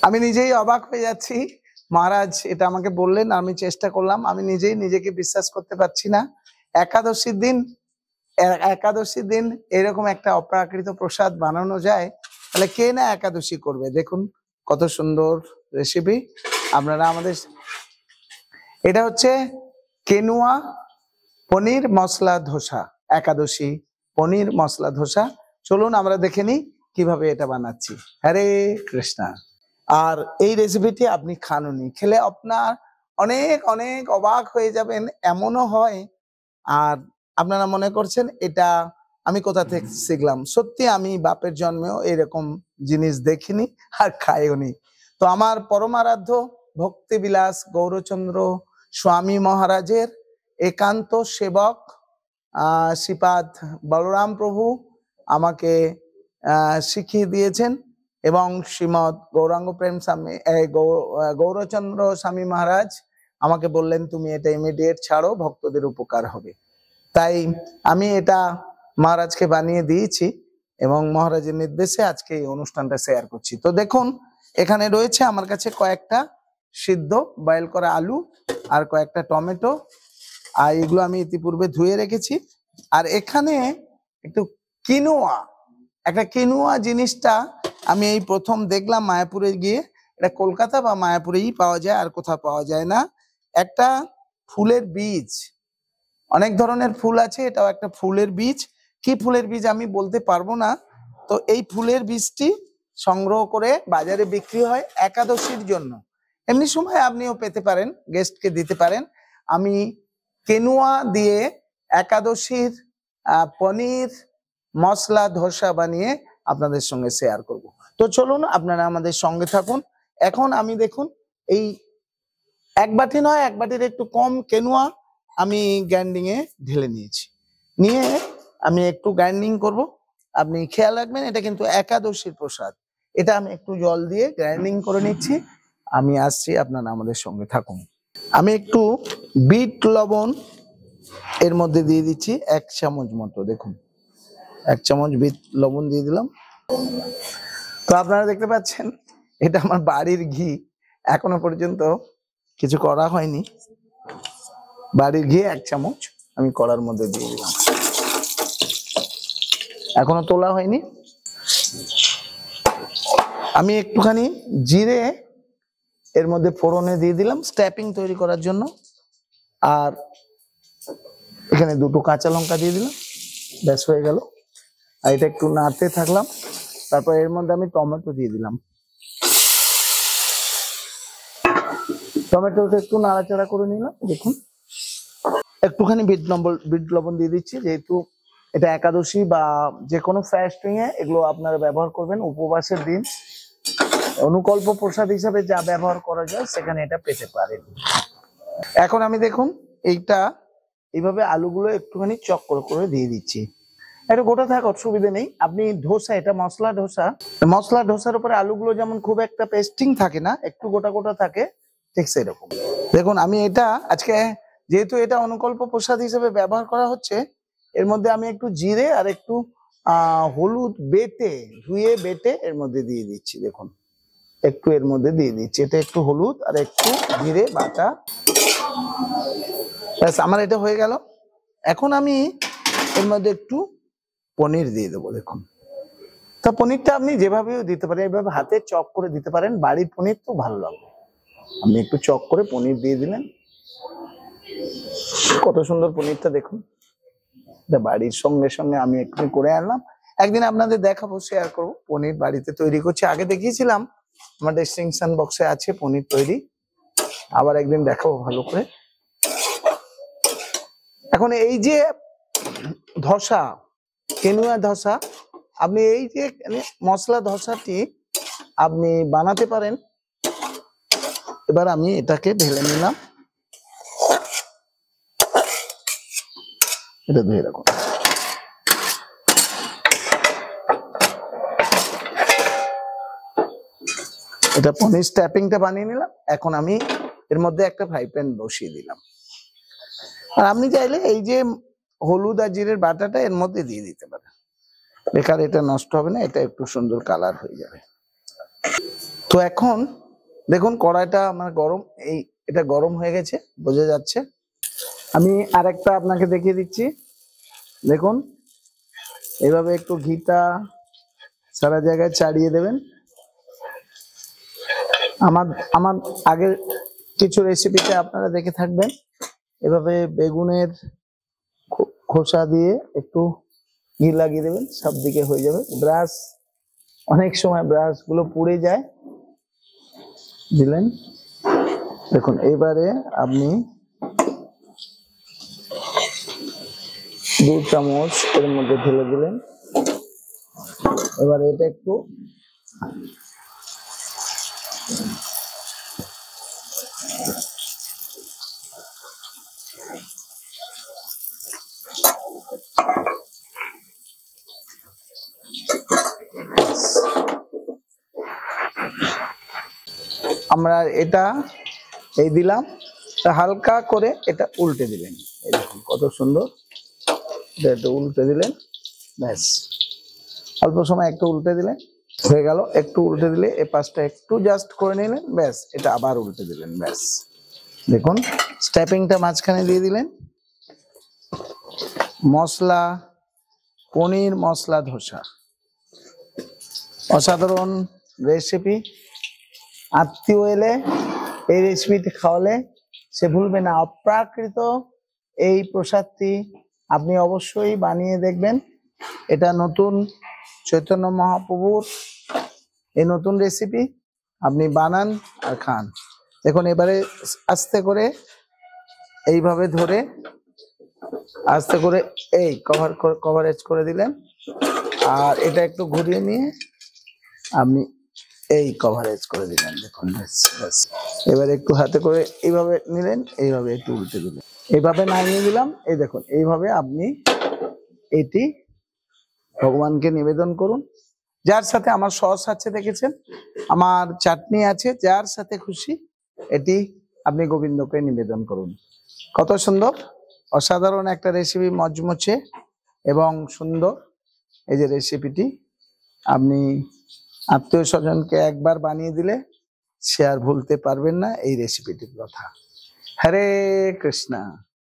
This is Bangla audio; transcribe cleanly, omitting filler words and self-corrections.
আমি নিজেই অবাক হয়ে যাচ্ছি। মহারাজ এটা আমাকে বললেন, আমি চেষ্টা করলাম, আমি নিজেই নিজেকে বিশ্বাস করতে পারছি না। একাদশীর দিন একাদশীর দিন এরকম একটা অপ্রাকৃত প্রসাদ বানানো যায়, তাহলে কে না একাদশী করবে। দেখুন কত সুন্দর রেসিপি। আপনারা আমাদের, এটা হচ্ছে কেনুয়া পনির মশলা ধোসা, একাদশী পনির মশলা ধোসা। চলুন আমরা দেখে নিই কিভাবে এটা বানাচ্ছি। হরে কৃষ্ণা। আর এই রেসিপিটি আপনি খাননি, খেলে আপনার অনেক অনেক অবাক হয়ে যাবেন, এমনও হয়। আর আপনারা মনে করছেন এটা আমি কোথা থেকে শিখলাম। সত্যি আমি বাপের জন্মেও এরকম জিনিস দেখিনি আর খাইওনি। তো আমার পরমারাধ্য ভক্তিবিলাস গৌরচন্দ্র স্বামী মহারাজের একান্ত সেবক শ্রীপাদ বলরাম প্রভু আমাকে শিখিয়ে দিয়েছেন, এবং শ্রীমৎ গৌরাঙ্গ প্রেম স্বামী গৌরচন্দ্র স্বামী মহারাজ আমাকে বললেন তুমি এটা ইমিডিয়েট ছাড়ো, ভক্তদের উপকার হবে। তাই আমি এটা মহারাজকে বানিয়ে দিয়েছি এবং মহারাজের নির্দেশে আজকে এই অনুষ্ঠানটা শেয়ার করছি। তো দেখুন এখানে রয়েছে আমার কাছে কয়েকটা সিদ্ধ বয়েল করা আলু আর কয়েকটা টমেটো, আর এগুলো আমি ইতিপূর্বে ধুয়ে রেখেছি। আর এখানে একটু কিনোয়া, একটা কিনোয়া জিনিসটা আমি এই প্রথম দেখলাম মায়াপুরে গিয়ে। এটা কলকাতা বা মায়াপুরেই পাওয়া যায়, আর কোথাও পাওয়া যায় না। একটা ফুলের বীজ, অনেক ধরনের ফুল আছে, এটাও একটা ফুলের বীজ। কি ফুলের বীজ আমি বলতে পারবো না। তো এই ফুলের বীজটি সংগ্রহ করে বাজারে বিক্রি হয় একাদশীর জন্য। এমনি সময় আপনিও পেতে পারেন, গেস্টকে দিতে পারেন। আমি কেনুয়া দিয়ে একাদশীর পনির মশলা ধোসা বানিয়ে আপনাদের সঙ্গে শেয়ার করব। তো চলুন আপনারা আমাদের সঙ্গে থাকুন। এখন আমি দেখুন এই এক বাটি নয়, এক বাটির একটু কম কেনুয়া আমি গ্রাইন্ডিং এ ঢেলে নিয়েছি। নিয়ে আমি একটু গ্রাইন্ডিং করব। আপনি খেয়াল রাখবেন এটা কিন্তু একাদশীর প্রসাদ। এটা আমি একটু জল দিয়ে গ্রাইন্ডিং করে নিচ্ছি। আমি আসছি, আপনারা আমাদের সঙ্গে থাকুন। আমি একটু বিট লবণ এর মধ্যে দিয়ে দিচ্ছি 1 চামচ মতো। দেখুন 1 চামচ বিট লবণ দিয়ে দিলাম। তো আপনারা দেখতে পাচ্ছেন এটা আমার বাড়ির ঘি, এখনো পর্যন্ত কিছু করা হয়নি। বাড়ির ঘি 1 চামচ আমি কড়ার মধ্যে দিয়ে দিলাম, এখনো তোলা হয়নি। আমি একটুখানি জিরে এর মধ্যে ফোড়নে দিয়ে দিলাম স্ট্যাপিং তৈরি করার জন্য। আর এখানে 2টো কাঁচা লঙ্কা দিয়ে দিলাম, ব্যাস হয়ে গেল। আর এটা একটু নাড়তে থাকলাম। তারপর এর মধ্যে আমি টমেটো দিয়ে দিলাম। টমেটোটা একটু নাড়াচাড়া করে নিলাম। দেখুন একটুখানি বিট লবণ দিয়ে দিচ্ছি, যেহেতু এটা একাদশী বা যে কোনো ফাস্টিং এ এগুলো আপনারা ব্যবহার করবেন। উপবাসের দিন অনুকল্প প্রসাদ হিসাবে যা ব্যবহার করা যায় সেখানে এটা পেতে পারেন। এখন আমি দেখুন এইটা এইভাবে আলুগুলো একটুখানি চক করে করে দিয়ে দিচ্ছি। এটা গোটা থাক অসুবিধা নেই। আপনি ধোসা, এটা মশলা ধোসা, মশলা ধোসার উপরে আলুগুলো যেমন খুব একটা পেস্টিং থাকে না, একটু গোটা গোটা থাকে, ঠিক সেরকম। দেখুন আমি এটা আজকে যেহেতু এটা অনুকল্প প্রসাদ হিসেবে ব্যবহার করা হচ্ছে, এর মধ্যে আমি একটু জিরে আর একটু হলুদ ধুয়ে বেটে এর মধ্যে দিয়ে দিচ্ছি। দেখুন একটু এর মধ্যে দিয়ে দিচ্ছি, এটা একটু হলুদ আর একটু জিরে বাটা, ব্যাস আমার এটা হয়ে গেল। এখন আমি এর মধ্যে একটু পনির দিয়ে দেবো। দেখুন তা পনিরটা আপনি যেভাবেও দিতে পারেন, এইভাবে হাতে চপ করে দিতে পারেন, বাড়ির পনির তো ভালো লাগবে। আপনি একটু চপ করে পনির দিয়ে দিলেন, কত সুন্দর পনিরটা দেখুন। বাড়ির সঙ্গে সঙ্গে আমি একটু করে আনলাম, একদিন আপনাদের দেখাবো, শেয়ার করবো। পনির বাড়িতে তৈরি করছি, আগে দেখিয়েছিলাম, আমার ডেস্টিনেশন বক্সে আছে পনির তৈরি, আবার একদিন দেখাবো ভালো করে। এখন এই যে ধোসা, কেনুয়া ধোসা, আপনি এই যে মশলা ধোসাটি আপনি বানাতে পারেন। এবার আমি এটাকে ঢেলে নিলাম, এটা ধুয়ে রাখুন। এটা পনির স্ট্যাপিংটা বানিয়ে নিলাম। এখন আমি এর মধ্যে একটা ফ্রাই প্যান বসিয়ে দিলাম। আর আপনি চাইলে এই যে হলুদ আর জিরের বাটাটা এর মধ্যে দিয়ে দিতে পারেন, বেকার এটা নষ্ট হবে না, এটা একটু সুন্দর কালার হয়ে যাবে। তো এখন দেখুন কড়াইটা আমার গরম, এটা গরম হয়ে গেছে বোঝা যাচ্ছে। আমি আরেকটা আপনাকে দেখিয়ে দিচ্ছি। দেখুন এভাবে একটু ঘিটা সারা জায়গায় চাড়িয়ে দেবেন। আমার আমার আগের কিছু রেসিপিতে আপনারা দেখে থাকবেন, এভাবে বেগুনের খোসা দিয়ে একটু ঘি লাগিয়ে দেবেন, সব দিকে হয়ে যাবে। ব্রাশ, অনেক সময় ব্রাশ গুলো পুড়ে যায়, দিলেন। দেখুন এবারে আপনি 2 চামচ এর মধ্যে ঢেলে দিলেন। এবার এটা একটু আমরা এটা এই দিলাম, হালকা করে এটা উল্টে দিলেন। এই দেখুন কত সুন্দর, এটা উল্টে দিলেন, ব্যাস অল্প সময় একটু উল্টে দিলেন, হয়ে গেল। একটু উল্টে দিলে এই পাশটা একটু জাস্ট করে নিলেন, ব্যাস এটা আবার উল্টে দিলেন, ব্যাস। দেখুন স্ট্যাপিংটা মাঝখানে দিয়ে দিলেন। মশলা, পনির মশলা ধোসা, অসাধারণ রেসিপি। আত্মীয় এলে এই রেসিপিটি খাওয়ালে সে ভুলবে না। অপ্রাকৃত এই প্রসাদটি আপনি অবশ্যই বানিয়ে দেখবেন। এটা নতুন চৈতন্য মহাপ্রভুর এই নতুন রেসিপি, আপনি বানান আর খান। দেখুন এবারে আস্তে করে এইভাবে ধরে আস্তে করে এই কভারেজ করে দিলেন, আর এটা একটু ঘুরিয়ে নিয়ে আপনি এই কভারেজ করে দিলেন। দেখুন এবার একটু হাতে করে এইভাবে নিলেন, এইভাবে একটু উল্টে দিলেন, এইভাবে নামিয়ে দিলাম। এই দেখুন এইভাবে আপনি এটি ভগবানকে নিবেদন করুন। যার সাথে আমার সস আছে দেখেছেন, আমার চাটনি আছে, যার সাথে খুশি এটি আপনি গোবিন্দকে নিবেদন করুন। কত সুন্দর, অসাধারণ একটা রেসিপি, মচমচে এবং সুন্দর। এই যে রেসিপিটি আপনি আত্মীয় স্বজনকে একবার বানিয়ে দিলে সে আর ভুলতে পারবেন না এই রেসিপিটির কথা। হরে কৃষ্ণা।